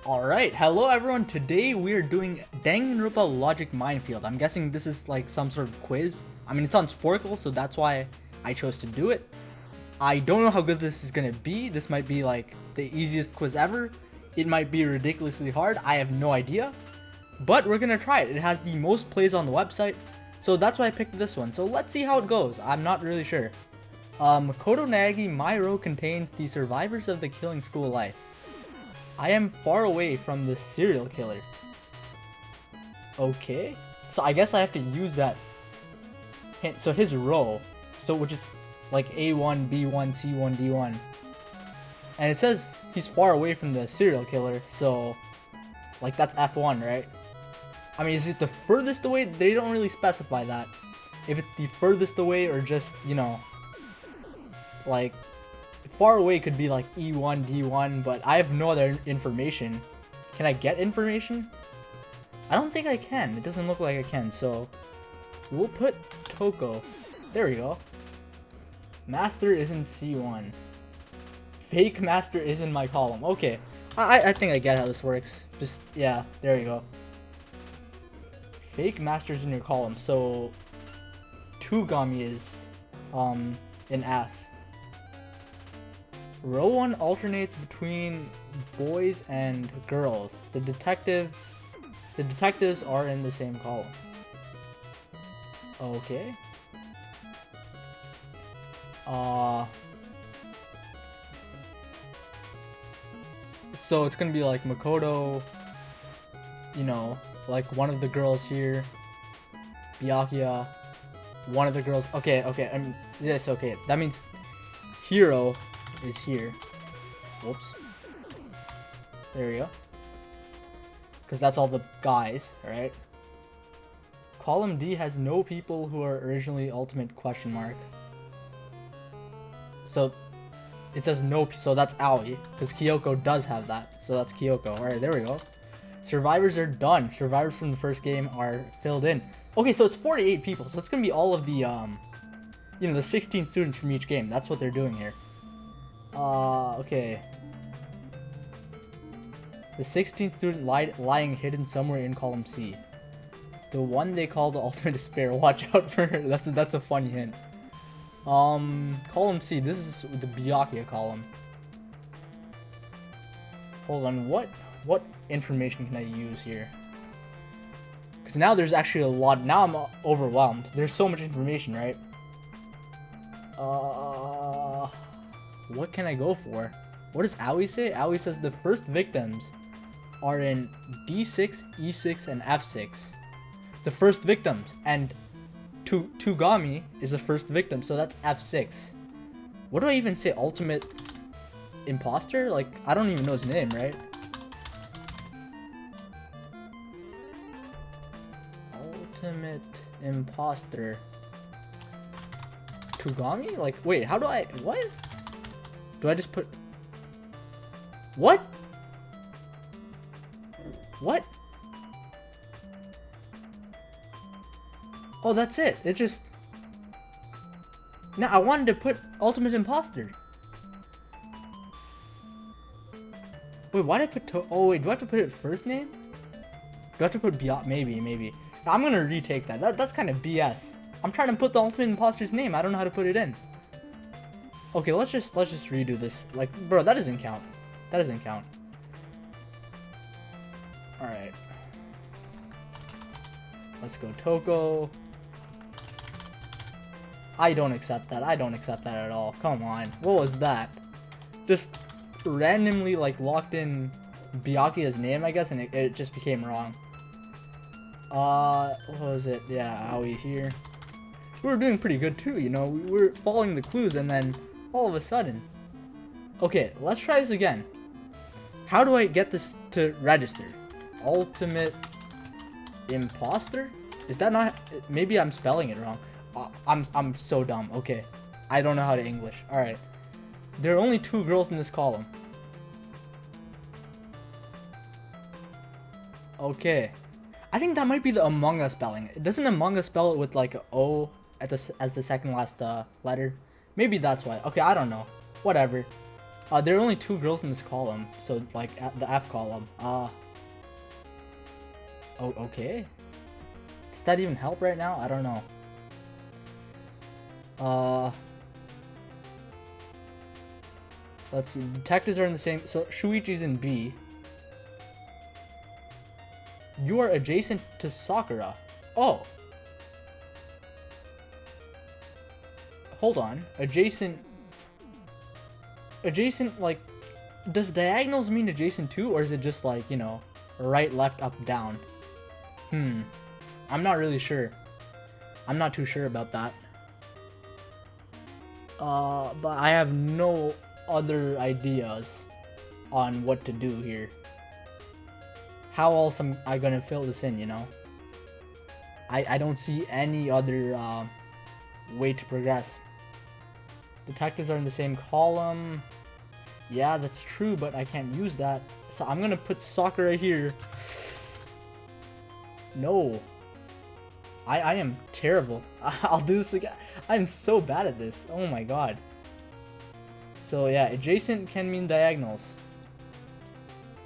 Alright, hello everyone. Today we are doing Danganronpa Logic Minefield. I'm guessing this is like some sort of quiz. I mean, it's on Sporkle, so that's why I chose to do it. I don't know how good this is gonna be. This might be like the easiest quiz ever. It might be ridiculously hard. I have no idea. But we're gonna try it. It has the most plays on the website, so that's why I picked this one. So let's see how it goes. I'm not really sure. Kodo Nagi, my row contains the survivors of the killing school life. I am far away from the serial killer. Okay. So I guess I have to use that hint. So his row, so which is like A1, B1, C1, D1. And it says he's far away from the serial killer, so like that's F1, right? I mean, is it the furthest away? They don't really specify that. If it's the furthest away or just, you know, like far away could be like E1, D1, but I have no other information. Can I get information? I don't think I can. It doesn't look like I can, so we'll put Toko. There we go. Master is in C1. Fake master is in my column. Okay. I think I get how this works. Just, yeah, there you go. Fake master's in your column, so Tugami is in F. Row 1 alternates between boys and girls. The detectives are in the same column. Okay. So it's gonna be like Makoto, you know, like one of the girls here, Byakuya, one of the girls. Okay, yes, okay. That means Hiro is here. Whoops. There we go. Because that's all the guys, right? Column D has no people who are originally ultimate question mark. So it says no, so that's Aoi, because Kyoko does have that. So that's Kyoko. Alright, there we go. Survivors are done. Survivors from the first game are filled in. Okay, so it's 48 people, so it's gonna be all of the you know, the 16 students from each game. That's what they're doing here. Okay. The 16th student lying hidden somewhere in column C. The one they call the ultimate despair. Watch out for her. That's a funny hint. Column C. This is the Byakuya column. Hold on. What information can I use here? Because now there's actually a lot. Now I'm overwhelmed. There's so much information, right? What can I go for? What does Aoi say? Aoi says the first victims are in D6, E6, and F6. The first victims, and Tugami is the first victim, so that's F6. What do I even say? Ultimate imposter? Like, I don't even know his name, right? Ultimate imposter. Tugami? Like, wait, how do I... What? Do I just put... What? What? Oh, that's it. It just... No, I wanted to put Ultimate Imposter. Wait, why did I put... Oh, wait, do I have to put it first name? Do I have to put Maybe. I'm gonna retake that. That's kind of BS. I'm trying to put the Ultimate Imposter's name. I don't know how to put it in. Okay, let's just redo this. Like, bro, that doesn't count. That doesn't count. Alright. Let's go Toko. I don't accept that. I don't accept that at all. Come on. What was that? Just randomly, like, locked in Byakuya's name, I guess, and it just became wrong. What was it? Yeah, Aoi here. We were doing pretty good, too, you know? We were following the clues, and then all of a sudden. Okay, let's try this again. How do I get this to register? Ultimate imposter? Is that not... Maybe I'm spelling it wrong. I'm so dumb. Okay. I don't know how to English. Alright. There are only 2 girls in this column. Okay. I think that might be the Among Us spelling. Doesn't Among Us spell it with like an O as the second last letter? Maybe that's why. Okay, I don't know. Whatever. There are only 2 girls in this column, so like at the F column. Oh, okay. Does that even help right now? I don't know. Let's see. Detectives are in the same. So Shuichi's in B. You are adjacent to Sakura. Oh. Hold on. Adjacent. Adjacent, like, does diagonals mean adjacent to, or is it just like, you know, right, left, up, down? I'm not really sure. I'm not too sure about that. But I have no other ideas on what to do here. How else am I gonna fill this in, you know? I don't see any other way to progress. Detectives are in the same column. Yeah, that's true, but I can't use that. So I'm gonna put Sakura here. No. I am terrible. I'll do this again. I'm so bad at this. Oh my god. So yeah, adjacent can mean diagonals.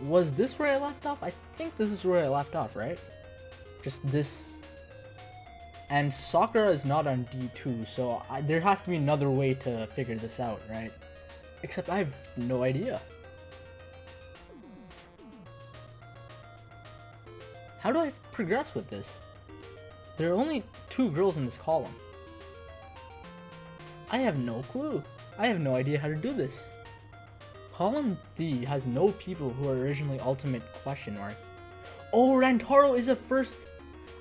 Was this where I left off? I think this is where I left off, right? Just this. And Sakura is not on D2, so there has to be another way to figure this out, right? Except I have no idea. How do I progress with this? There are only 2 girls in this column. I have no clue. I have no idea how to do this. Column D has no people who are originally ultimate question mark. Oh, Rantaro is a first.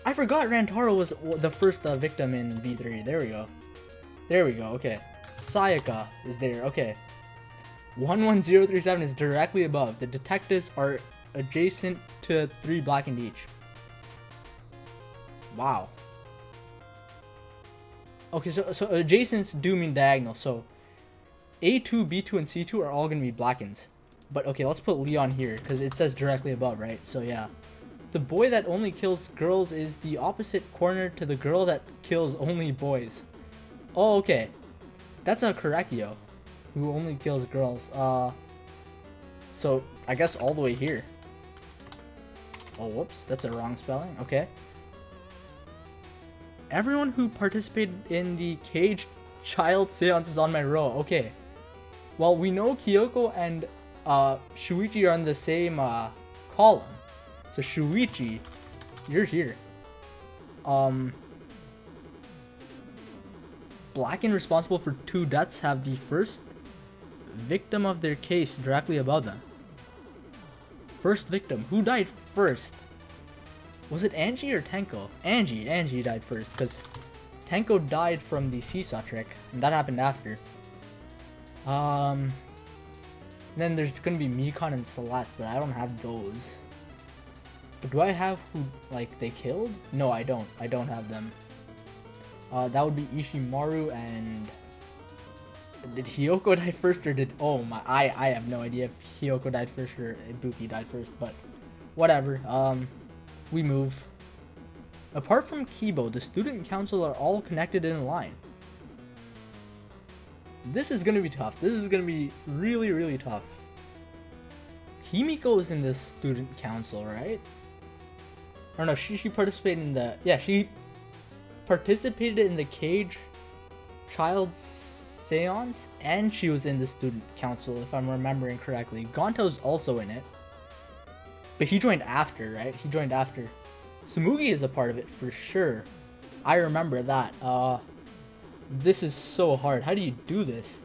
I forgot Rantaro was the first victim in V3. There we go. There we go. Okay. Sayaka is there. Okay. 11037 is directly above. The detectives are adjacent to 3 blackened each. Wow. Okay, so adjacents do mean diagonal. So A2, B2, and C2 are all going to be blackens. But okay, let's put Leon here because it says directly above, right? So yeah. The boy that only kills girls is the opposite corner to the girl that kills only boys. Oh, okay. That's a Korekio who only kills girls. So I guess all the way here. Oh, whoops. That's a wrong spelling. Okay. Everyone who participated in the cage child seance is on my row. Okay. Well, we know Kyoko and Shuichi are on the same column. So Shuichi, you're here. Black and responsible for 2 deaths have the first victim of their case directly above them. First victim. Who died first? Was it Angie or Tenko? Angie died first because Tenko died from the seesaw trick, and that happened after. Then there's gonna be Mikon and Celeste, but I don't have those. But do I have who, like, they killed? No, I don't. I don't have them. That would be Ishimaru and... Did Hiyoko die first or did... Oh my... I have no idea if Hiyoko died first or Ibuki died first, but... Whatever. We move. Apart from Kibo, the student council are all connected in a line. This is gonna be tough. This is gonna be really, really tough. Himiko is in the student council, right? Or no, she participated in the... Yeah, she participated in the cage child seance, and she was in the student council, if I'm remembering correctly. Gonto's also in it. But he joined after, right? He joined after. Sumugi is a part of it for sure. I remember that. This is so hard. How do you do this?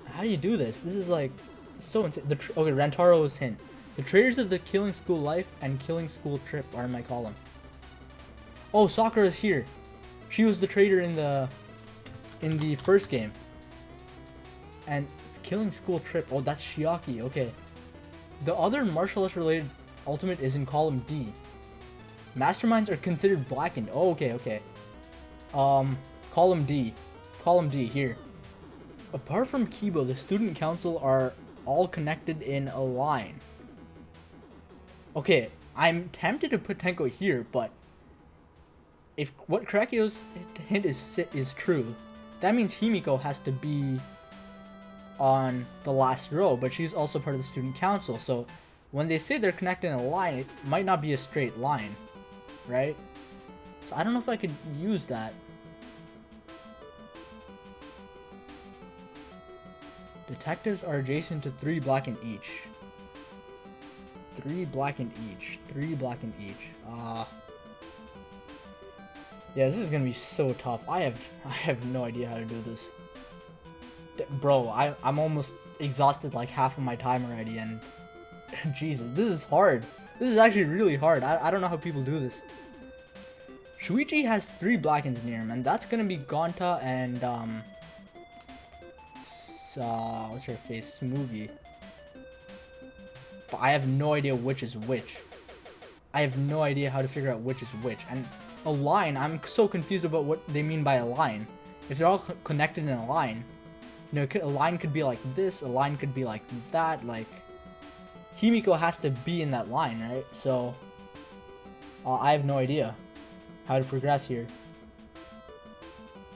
How do you do this? This is like so insane. Okay, Rantaro's hint. The traitors of the Killing School Life and Killing School Trip are in my column. Oh, Sakura's here. She was the traitor in the first game. And Killing School Trip. Oh, that's Shiaki. Okay. The other martial arts related ultimate is in column D. Masterminds are considered blackened. Oh, okay. Column D. Column D here. Apart from Kibo, the student council are all connected in a line. Okay, I'm tempted to put Tenko here, but if what Korekio's hint is true, that means Himiko has to be on the last row, but she's also part of the student council. So when they say they're connected in a line, it might not be a straight line, right? So I don't know if I could use that. Detectives are adjacent to 3 blackened each. 3 blackened each. 3 blackened each. Yeah, this is gonna be so tough. I have no idea how to do this. Bro, I'm almost exhausted like half of my time already, and Jesus, this is hard. This is actually really hard. I don't know how people do this. Shuichi has 3 blackens near him, and that's gonna be Gonta and what's her face? Smoogie. But I have no idea which is which. I have no idea how to figure out which is which. And a line, I'm so confused about what they mean by a line. If they're all connected in a line, you know, a line could be like this, a line could be like that, like Himiko has to be in that line, right? So I have no idea how to progress here.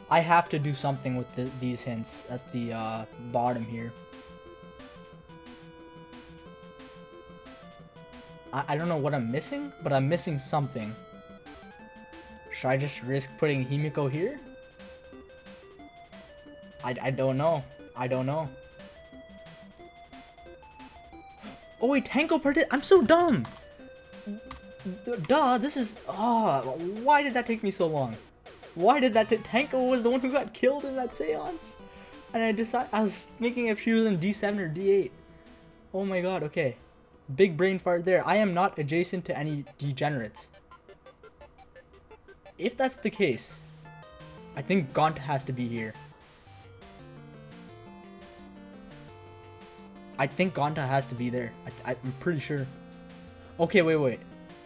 I have to do something with these hints at the bottom here. I don't know what I'm missing, but I'm missing something. Should I just risk putting Himiko here? I don't know. I don't know. Oh wait, Tanko I'm so dumb! Duh, this is... Oh, why did that take me so long? Why did that Tanko was the one who got killed in that seance? And I was thinking if she was in D7 or D8. Oh my god, okay. Big brain fart there. I am not adjacent to any degenerates. If that's the case, I think Gonta has to be here. I think Gonta has to be there. I'm pretty sure. Okay, wait.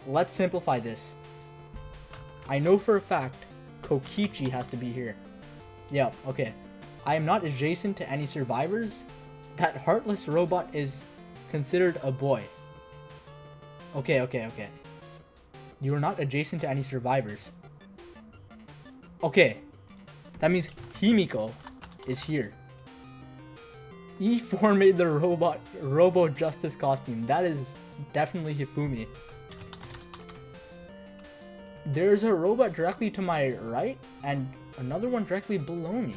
Let's simplify this. I know for a fact Kokichi has to be here. Yeah, okay. I am not adjacent to any survivors. That heartless robot is considered a boy. Okay. You are not adjacent to any survivors. Okay. That means Himiko is here. E4 made the Robo Justice costume. That is definitely Hifumi. There's a robot directly to my right and another one directly below me.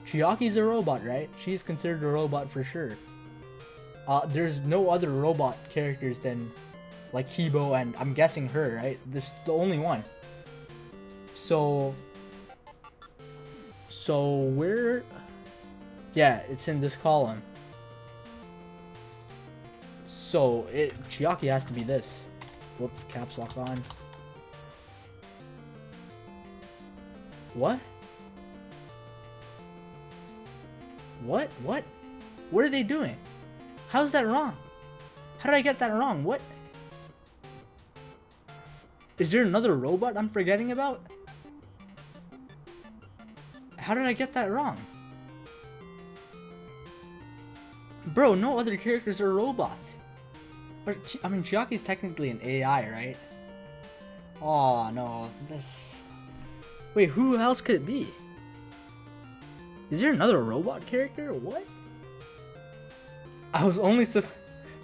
Chiaki's a robot, right? She's considered a robot for sure. There's no other robot characters than like Kibo and I'm guessing her, right? This is the only one. So where... Yeah, it's in this column. So Chiaki has to be this. Whoop, caps lock on. What? What? What are they doing? How's that wrong? How did I get that wrong? What? Is there another robot I'm forgetting about? How did I get that wrong? Bro, no other characters are robots. I mean, Chiaki's technically an AI, right? Oh, no. Wait, who else could it be? Is there another robot character? What? I was only this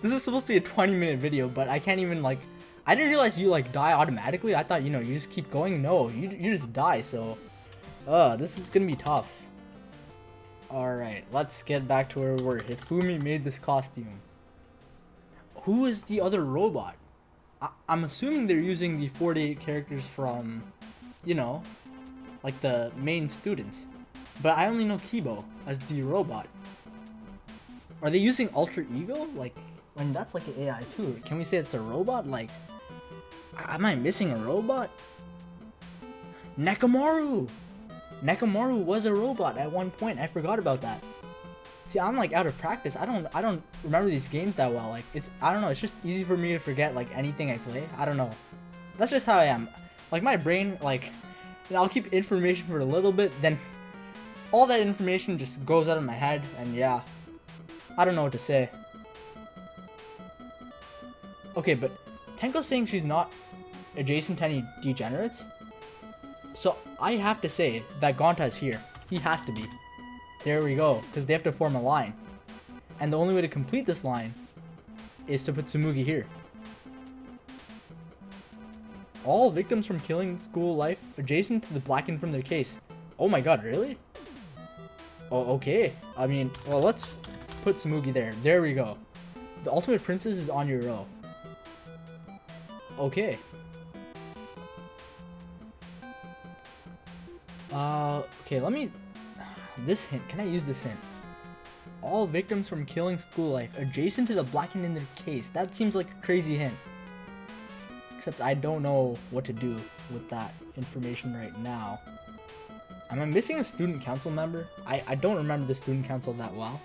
is supposed to be a 20-minute video, but I can't even, like... I didn't realize you, like, die automatically. I thought, you know, you just keep going. No, you just die, so... this is gonna be tough. Alright, let's get back to where we were. Hifumi made this costume. Who is the other robot? I'm assuming they're using the 48 characters from, you know, like the main students. But I only know Kibo as the robot. Are they using Alter Ego? Like, when that's like an AI too. Can we say it's a robot? Like, am I missing a robot? Nekomaru! Nekomaru was a robot at one point. I forgot about that. See, I'm like out of practice. I don't remember these games that well. Like, I don't know. It's just easy for me to forget like anything I play. I don't know. That's just how I am. Like my brain, like, you know, I'll keep information for a little bit, then all that information just goes out of my head, and yeah, I don't know what to say. Okay, but Tenko's saying she's not adjacent to any degenerates. So I have to say that Gonta is here. He has to be. There we go, because they have to form a line. And the only way to complete this line is to put Tsumugi here. All victims from killing school life adjacent to the blackened from their case. Oh my god, really? Oh, okay. I mean, well, let's put Tsumugi there. There we go. The ultimate princess is on your row. Okay. Okay, let me... This hint, can I use this hint? All victims from killing school life adjacent to the blackened in their case. That seems like a crazy hint. Except I don't know what to do with that information right now. Am I missing a student council member? I don't remember the student council that well.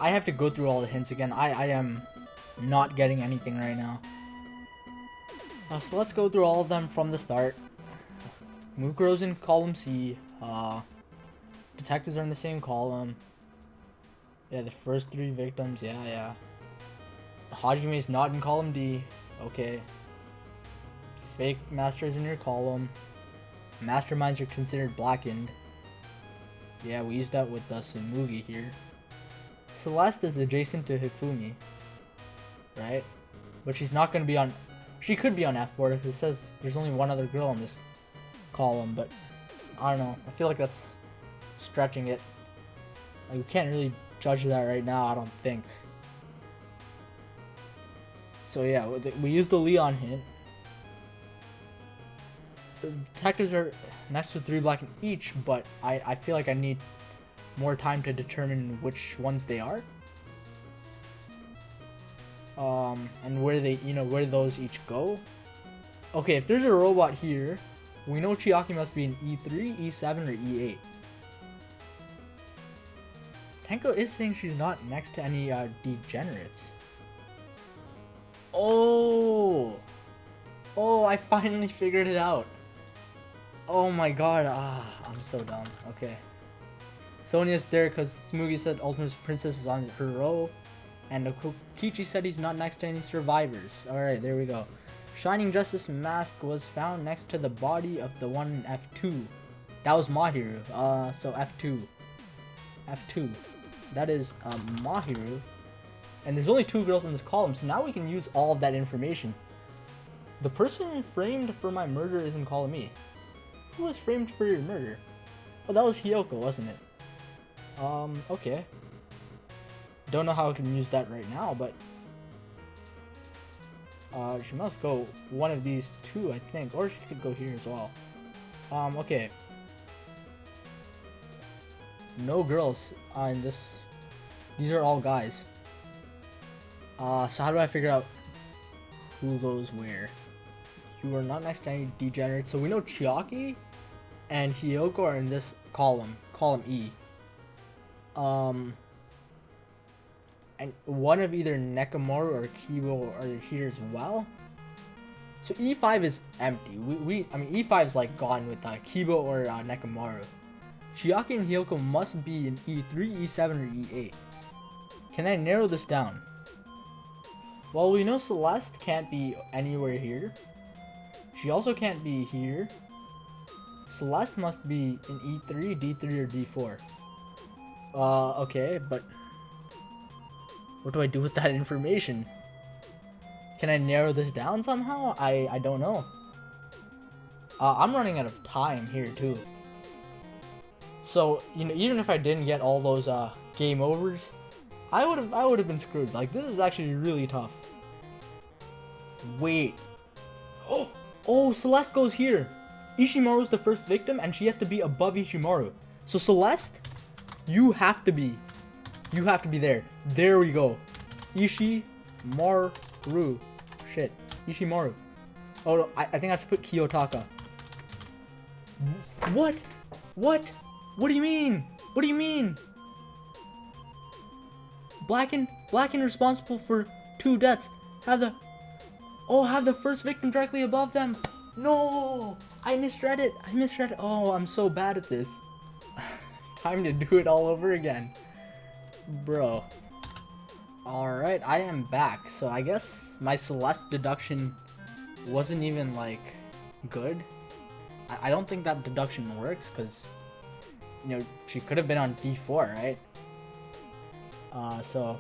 I have to go through all the hints again. I am not getting anything right now. So let's go through all of them from the start. Mukuro's in column C. Detectives are in the same column. Yeah, the first 3 victims. Yeah. Hajime is not in column D. Okay. Fake master is in your column. Masterminds are considered blackened. Yeah, we used that with the Tsumugi here. Celeste is adjacent to Hifumi, right? But she's not going to be on... She could be on F4 because it says there's only one other girl in this column, but I don't know. I feel like that's stretching it. Like, we can't really judge that right now, I don't think. So yeah, we used the Leon hint. The detectives are next to 3 blackened each, but I feel like I need more time to determine which ones they are. And where they, where those each go. Okay, if there's a robot here, we know Chiaki must be in E3, E7, or E8. Tenko is saying she's not next to any degenerates. Oh, I finally figured it out. Oh my god, I'm so dumb. Okay. Sonia's there because Tsumugi said Ultimate Princess is on her row. And Kokichi said he's not next to any survivors. Alright, there we go. Shining Justice mask was found next to the body of the one in F2. That was Mahiru. So F2. F2. That is Mahiru. And there's only 2 girls in this column, so now we can use all of that information. The person framed for my murder is in column E. Who was framed for your murder? Oh, that was Hiyoko, wasn't it? Okay. Don't know how I can use that right now, but she must go one of these 2, I think, or she could go here as well. Okay. No girls in this. These are all guys. So how do I figure out who goes where? You are not next to any degenerates, so we know Chiaki and Hiyoko are in this column E. And one of either Nekomaru or Kibo are here as well. So E5 is empty. I mean E5 is like gone with Kibo or Nekomaru. Chiaki and Hiyoko must be in E3, E7, or E8. Can I narrow this down? Well, we know Celeste can't be anywhere here. She also can't be here. Celeste must be in E3, D3, or D4. Okay, but what do I do with that information? Can I narrow this down somehow? I don't know. I'm running out of time here too. So, even if I didn't get all those game overs, I would have been screwed. Like, this is actually really tough. Wait. Oh, Celeste goes here. Ishimaru's the first victim, and she has to be above Ishimaru. So Celeste, you have to be there. There we go. Ishimaru. Shit. Ishimaru. Oh no, I think I have to put Kiyotaka. What? What do you mean? What do you mean? Blackened responsible for 2 deaths. Have the first victim directly above them. No, I misread it. Oh, I'm so bad at this. Time to do it all over again, bro. Alright, I am back. So I guess my Celeste deduction wasn't even like good. I don't think that deduction works because she could have been on D4, right? So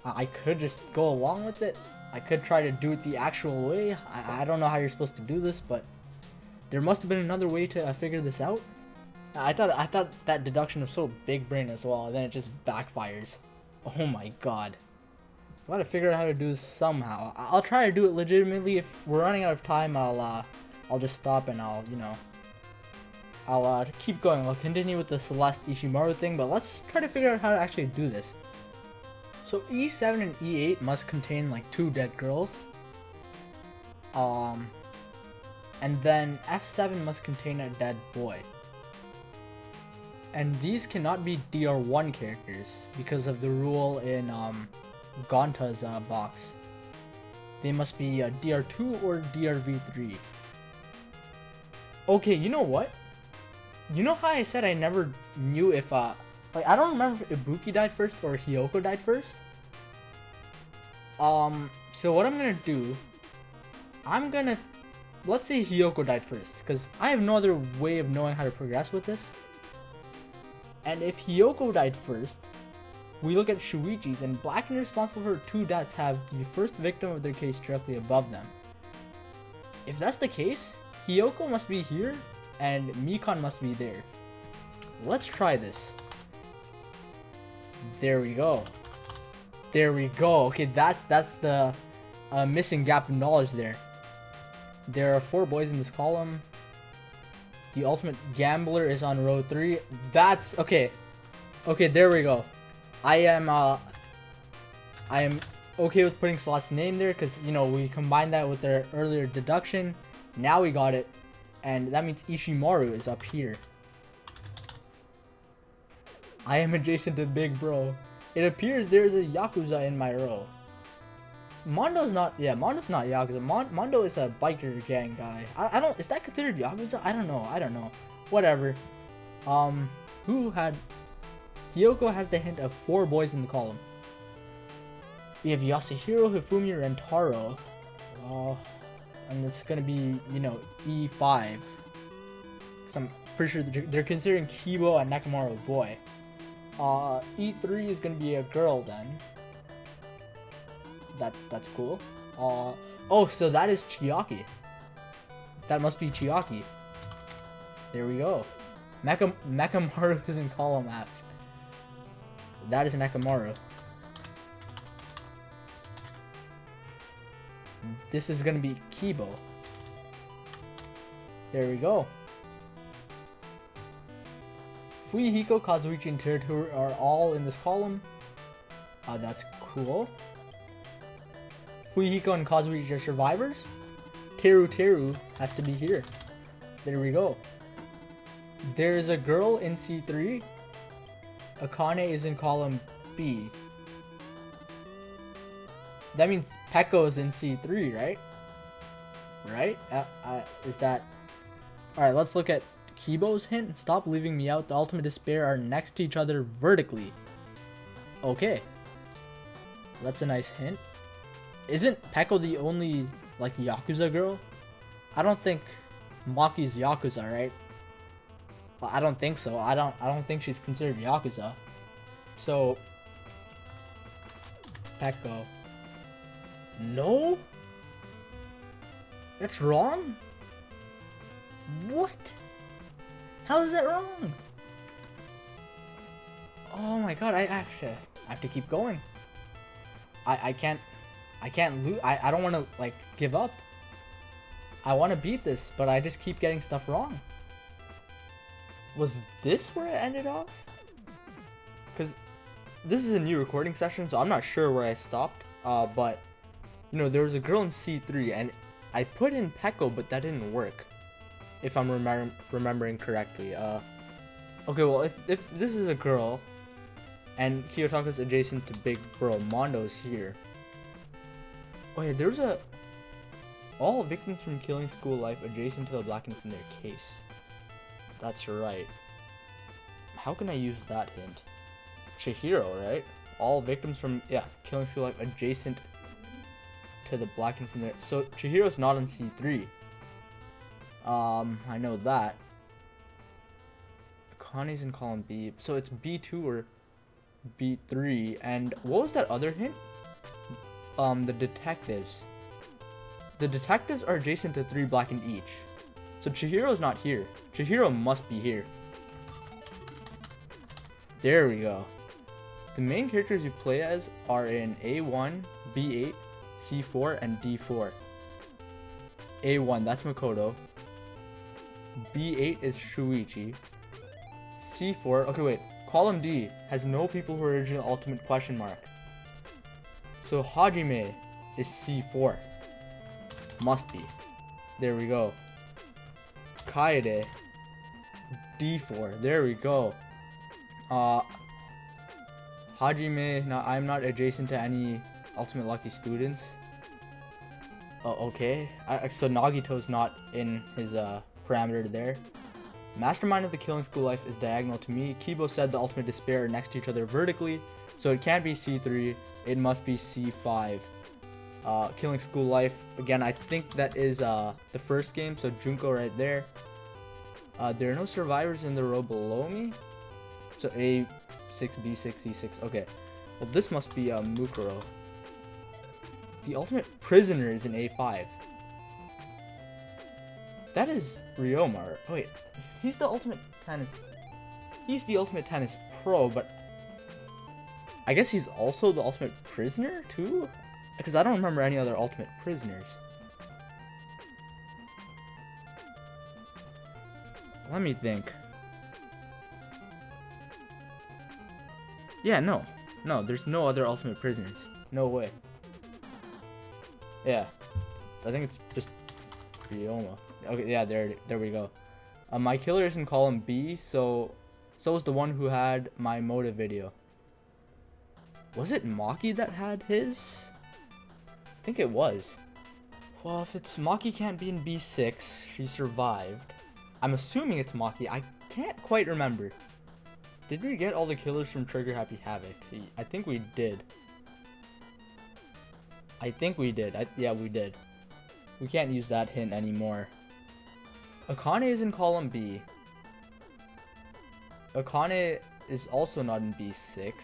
I could just go along with it. I could try to do it the actual way. I don't know how you're supposed to do this, but there must have been another way to figure this out. I thought that deduction was so big brain as well, and then it just backfires. Oh my god. Gotta figure out how to do this somehow. I'll try to do it legitimately. If we're running out of time, I'll just stop and I'll keep going. I'll continue with the Celeste Ishimaru thing, but let's try to figure out how to actually do this. So E7 and E8 must contain like 2 dead girls. And then F7 must contain a dead boy. And these cannot be DR1 characters because of the rule in Gonta's box. They must be DR2 or DRV3. Okay, you know what? You know how I said I never knew if like I don't remember if Ibuki died first or Hiyoko died first. So what I'm gonna do, let's say Hiyoko died first, because I have no other way of knowing how to progress with this. And if Hiyoko died first, we look at Shuichi's, and Black and responsible for 2 deaths have the first victim of their case directly above them. If that's the case, Hiyoko must be here, and Mikan must be there. Let's try this. There we go. There we go. Okay, that's the missing gap of knowledge there. There are 4 boys in this column. The ultimate gambler is on row 3. That's okay. Okay, there we go. I am okay with putting Celeste's name there because, you know, we combined that with their earlier deduction. Now we got it, and that means Ishimaru is up here. I am adjacent to Big Bro. It appears there's a Yakuza in my row. Mondo's not Yakuza. Mondo is a biker gang guy. I don't, is that considered Yakuza? I don't know. Whatever. Hiyoko has the hint of 4 boys in the column. We have Yasuhiro, Hifumi, and Taro. And it's gonna be, you know, E5. Cause I'm pretty sure they're considering Kibo and Nakamura a boy. E3 is gonna be a girl then. That's cool. Oh, so that is Chiaki. That must be Chiaki. There we go. Nakamaru is in column F. That is Nakamaru. This is gonna be Kibo. There we go. Fuyuhiko, Kazuichi, and Terutoru are all in this column. That's cool. Fuyuhiko and Kazuichi are survivors. Teru has to be here. There we go. There is a girl in C3. Akane is in column B. That means Peko is in C3, right? Right? Is that... Alright, let's look at Kibo's hint. Stop leaving me out. The ultimate despair are next to each other vertically. Okay. That's a nice hint. Isn't Peko the only, like, Yakuza girl? I don't think Maki's Yakuza, right? Well, I don't think so. I don't think she's considered Yakuza. So... Peko. No? That's wrong? What? How is that wrong? Oh my god, I have to keep going. I can't lose. I don't want to, like, give up. I want to beat this, but I just keep getting stuff wrong. Was this where it ended off? Because this is a new recording session, so I'm not sure where I stopped. But, you know, there was a girl in C3, and I put in Peko, but that didn't work. If I'm remembering correctly. Okay, well, if this is a girl, and Kiyotaka's adjacent to Big Bro, Mondo's here. Oh yeah, there's a... All victims from Killing School Life adjacent to the blackened from their case. That's right. How can I use that hint? Chihiro, right? All victims from, yeah, Killing School Life adjacent to the blackened from their... So, Chihiro's not on C3. I know that. Akane's in column B. So it's B2 or... B3. And what was that other hint? The detectives. The detectives are adjacent to 3 blackened each. So Chihiro's not here. Chihiro must be here. There we go. The main characters you play as are in A1, B8, C4, and D4. A1, that's Makoto. B8 is Shuichi. C4, okay wait, column D has no people who are original ultimate question mark. So Hajime is C4. Must be. There we go. Kaede, D4. There we go. Hajime, no, I'm not adjacent to any ultimate lucky students. Oh, okay. So Nagito's not in his parameter there. Mastermind of the Killing School Life is diagonal to me. Kibo said the ultimate despair are next to each other vertically, so it can't be C3. It must be C5. Killing School Life, again, I think that is the first game, so Junko right there. There are no survivors in the row below me. So A6, B6, C6. Okay. Well, this must be Mukuro. The ultimate prisoner is in A5. That is Ryoma. Oh, wait. He's the ultimate tennis. He's the ultimate tennis pro, but I guess he's also the ultimate prisoner too? Because I don't remember any other ultimate prisoners. Let me think. Yeah, no. No, there's no other ultimate prisoners. No way. Yeah. I think it's just Ryoma. Okay, yeah, there we go. My killer is in column B, so is the one who had my motive video. Was it Maki that had his? I think it was. Well, if it's Maki can't be in B6, she survived. I'm assuming it's Maki. I can't quite remember. Did we get all the killers from Trigger Happy Havoc? I think we did. Yeah, we did. We can't use that hint anymore. Akane is in column B. Akane is also not in B6.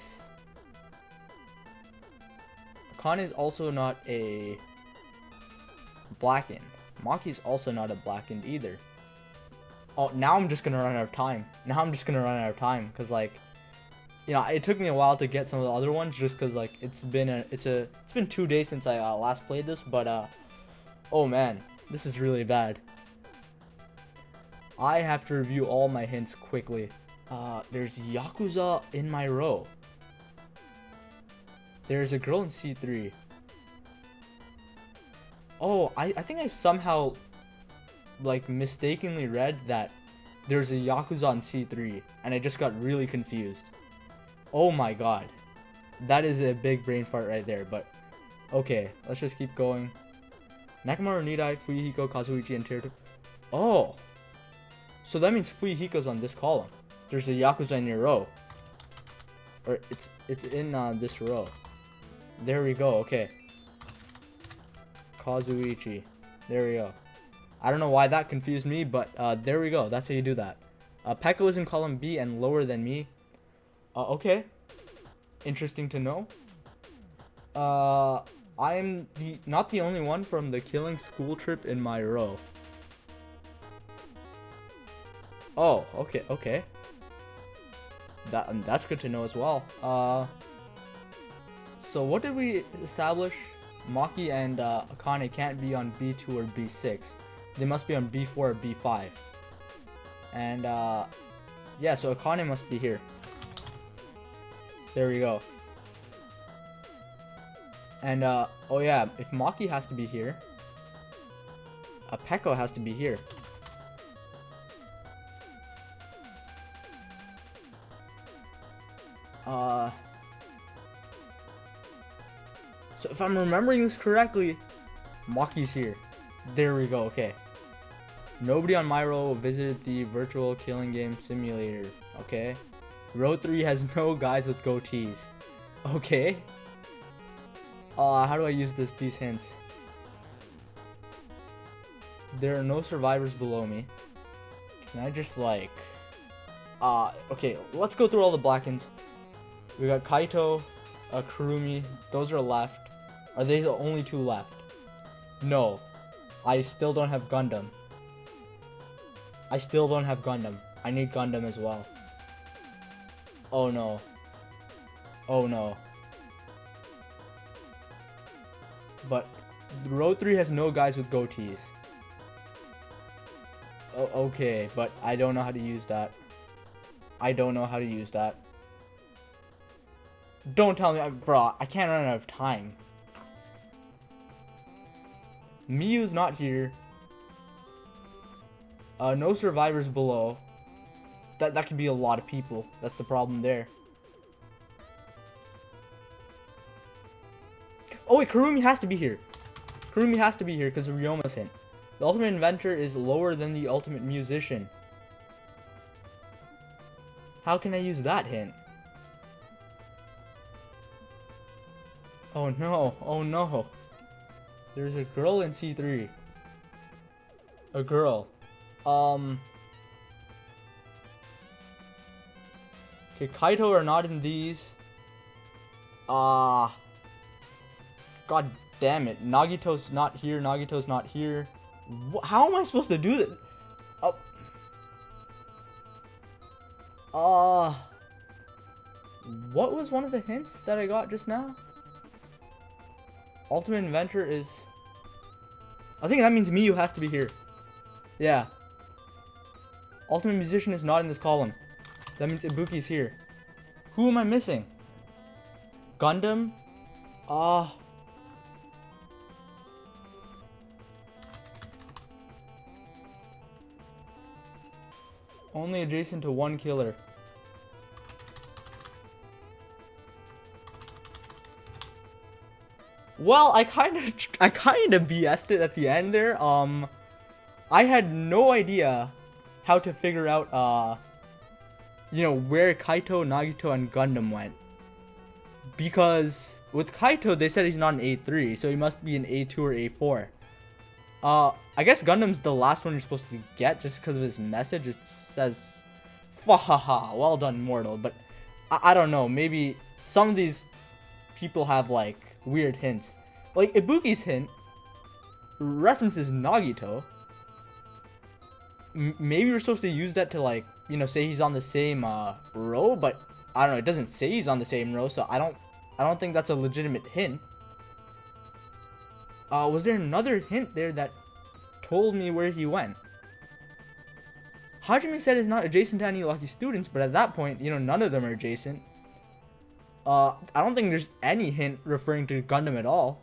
Akane is also not a blackened. Maki's also not a blackened either. Oh, now I'm just gonna run out of time. Because like, you know, it took me a while to get some of the other ones just because like it's been 2 days since I last played this, but oh man, this is really bad. I have to review all my hints quickly. There's Yakuza in my row. There's a girl in C3. Oh, I think I somehow like mistakenly read that there's a Yakuza on C3 and I just got really confused. Oh my god. That is a big brain fart right there, but okay, let's just keep going. Nakamura, Nidai, Fuyuhiko, Kazuichi, and Teruto. Oh! So that means Fuyuhiko's on this column. There's a Yakuza in your row. Or it's in this row. There we go, okay. Kazuichi. There we go. I don't know why that confused me, but there we go. That's how you do that. Pekka is in column B and lower than me. Okay. Interesting to know. I'm not the only one from the Killing School trip in my row. Oh, okay. That's good to know as well. So what did we establish? Maki and Akane can't be on B2 or B6. They must be on B4 or B5. And yeah, so Akane must be here. There we go. And oh yeah, if Maki has to be here, Pekko has to be here. So if I'm remembering this correctly, Maki's here. There we go, okay. Nobody on my row visited the virtual killing game simulator, okay? Row 3 has no guys with goatees. Okay. How do I use these hints? There are no survivors below me. Can I just like... okay, let's go through all the blackens. We got Kaito, Kurumi. Those are left. Are they the only two left? No. I still don't have Gundam. I still don't have Gundam. I need Gundam as well. Oh no. Oh no. But row 3 has no guys with goatees. Oh, okay, but I don't know how to use that. I don't know how to use that. Don't tell me, bro, I can't run out of time. Miyu's not here. No survivors below. That could be a lot of people. That's the problem there. Oh wait, Kurumi has to be here. Kurumi has to be here because of Ryoma's hint. The ultimate inventor is lower than the ultimate musician. How can I use that hint? Oh no, oh no. There's a girl in C3. A girl. Okay, Kaito are not in these. God damn it. Nagito's not here. Nagito's not here. How am I supposed to do this? What was one of the hints that I got just now? Ultimate inventor is... I think that means Miyu has to be here. Yeah. Ultimate musician is not in this column. That means Ibuki's here. Who am I missing? Gundam? Only adjacent to one killer. Well, I kind of BS'd it at the end there. I had no idea how to figure out, you know, where Kaito, Nagito, and Gundam went. Because with Kaito, they said he's not an A3, so he must be an A2 or A4. I guess Gundam's the last one you're supposed to get just because of his message. It says, "Fahaha, well done, mortal." But I don't know. Maybe some of these people have like weird hints. Like Ibuki's hint references Nagito. Maybe we're supposed to use that to, like, you know, say he's on the same row, but I don't know. It doesn't say he's on the same row, so I don't think that's a legitimate hint. Was there another hint there that told me where he went? Hajime said he's not adjacent to any lucky students, but at that point, you know, none of them are adjacent. I don't think there's any hint referring to Gundam at all.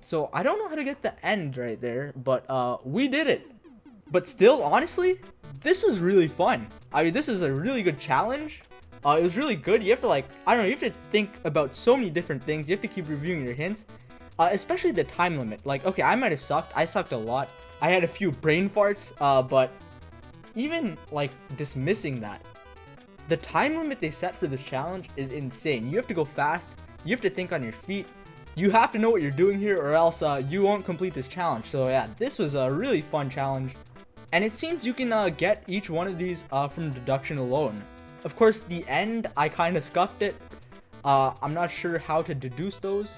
So I don't know how to get the end right there, but we did it. But still, honestly, this was really fun. I mean, this is a really good challenge. It was really good. You have to, like, I don't know, you have to think about so many different things. You have to keep reviewing your hints, especially the time limit. Like, okay, I might have sucked. I sucked a lot. I had a few brain farts, but even, like, dismissing that, the time limit they set for this challenge is insane. You have to go fast. You have to think on your feet. You have to know what you're doing here, or else you won't complete this challenge. So yeah, this was a really fun challenge. And it seems you can get each one of these from deduction alone. Of course, the end, I kind of scuffed it. I'm not sure how to deduce those,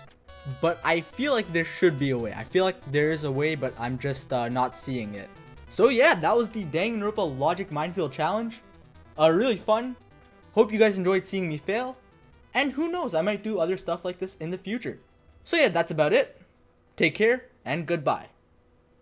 but I feel like there should be a way. I feel like there is a way, but I'm just not seeing it. So yeah, that was the Danganronpa Logic Minefield Challenge. Really fun. Hope you guys enjoyed seeing me fail. And who knows, I might do other stuff like this in the future. So yeah, that's about it. Take care, and goodbye.